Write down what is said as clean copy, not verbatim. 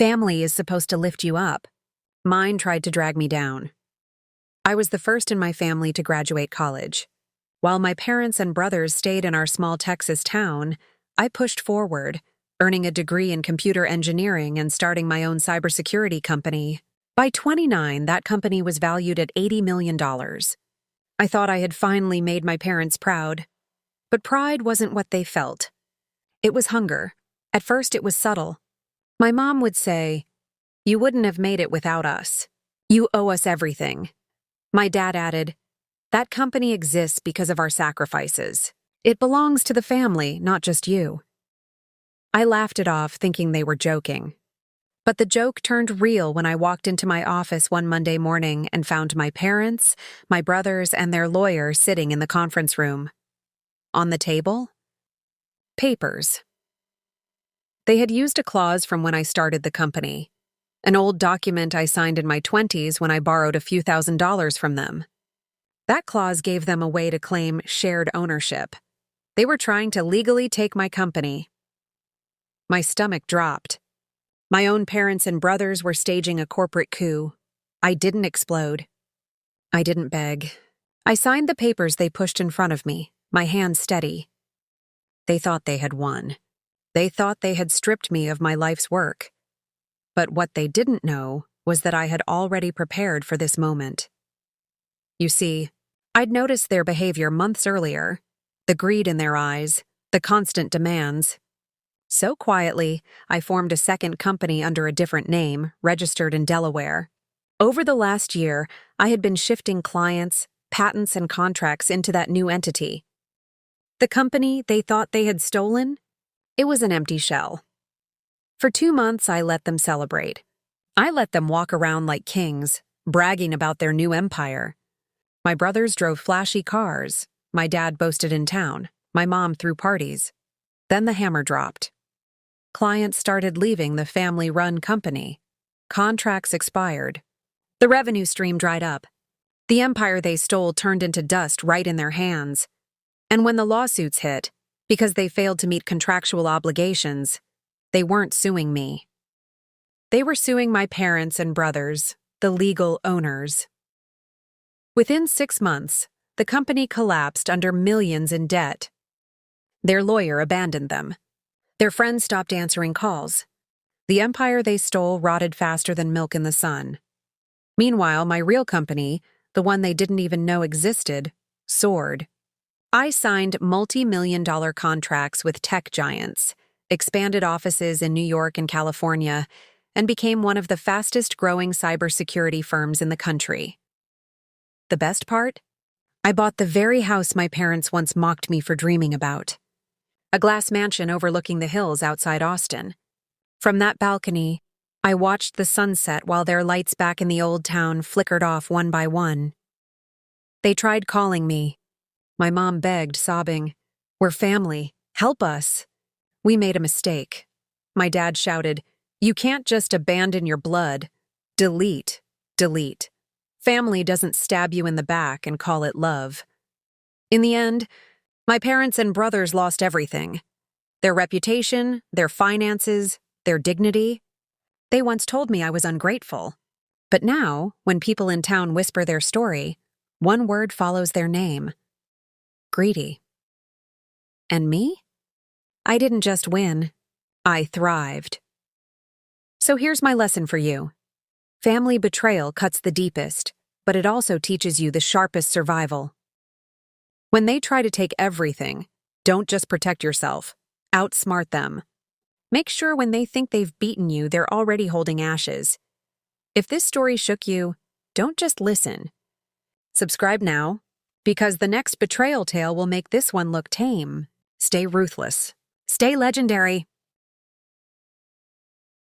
Family is supposed to lift you up. Mine tried to drag me down. I was the first in my family to graduate college. While my parents and brothers stayed in our small Texas town, I pushed forward, earning a degree in computer engineering and starting my own cybersecurity company. By 29, that company was valued at $80 million. I thought I had finally made my parents proud. But pride wasn't what they felt. It was hunger. At first, it was subtle. My mom would say, "You wouldn't have made it without us. You owe us everything." My dad added, "That company exists because of our sacrifices. It belongs to the family, not just you." I laughed it off, thinking they were joking. But the joke turned real when I walked into my office one Monday morning and found my parents, my brothers, and their lawyer sitting in the conference room. On the table? Papers. They had used a clause from when I started the company, an old document I signed in my 20s when I borrowed a few $1,000s from them. That clause gave them a way to claim shared ownership. They were trying to legally take my company. My stomach dropped. My own parents and brothers were staging a corporate coup. I didn't explode. I didn't beg. I signed the papers they pushed in front of me, my hand steady. They thought they had won. They thought they had stripped me of my life's work. But what they didn't know was that I had already prepared for this moment. You see, I'd noticed their behavior months earlier, the greed in their eyes, the constant demands. So quietly, I formed a second company under a different name, registered in Delaware. Over the last year, I had been shifting clients, patents, and contracts into that new entity. The company they thought they had stolen? It was an empty shell. For 2 months, I let them celebrate. I let them walk around like kings, bragging about their new empire. My brothers drove flashy cars. My dad boasted in town. My mom threw parties. Then the hammer dropped. Clients started leaving the family-run company. Contracts expired. The revenue stream dried up. The empire they stole turned into dust right in their hands. And when the lawsuits hit, because they failed to meet contractual obligations, they weren't suing me. They were suing my parents and brothers, the legal owners. Within 6 months, the company collapsed under millions in debt. Their lawyer abandoned them. Their friends stopped answering calls. The empire they stole rotted faster than milk in the sun. Meanwhile, my real company, the one they didn't even know existed, soared. I signed multi-million-dollar contracts with tech giants, expanded offices in New York and California, and became one of the fastest-growing cybersecurity firms in the country. The best part? I bought the very house my parents once mocked me for dreaming about. A glass mansion overlooking the hills outside Austin. From that balcony, I watched the sunset while their lights back in the old town flickered off one by one. They tried calling me. My mom begged, sobbing, "We're family. Help us." We made a mistake. My dad shouted, "You can't just abandon your blood. Delete, delete. Family doesn't stab you in the back and call it love." In the end, my parents and brothers lost everything. Their reputation, their finances, their dignity. They once told me I was ungrateful. But now, when people in town whisper their story, one word follows their name. Greedy. And me? I didn't just win. I thrived. So here's my lesson for you. Family betrayal cuts the deepest, but it also teaches you the sharpest survival. When they try to take everything, don't just protect yourself. Outsmart them. Make sure when they think they've beaten you, they're already holding ashes. If this story shook you, don't just listen. Subscribe now, because the next betrayal tale will make this one look tame. Stay ruthless. Stay legendary.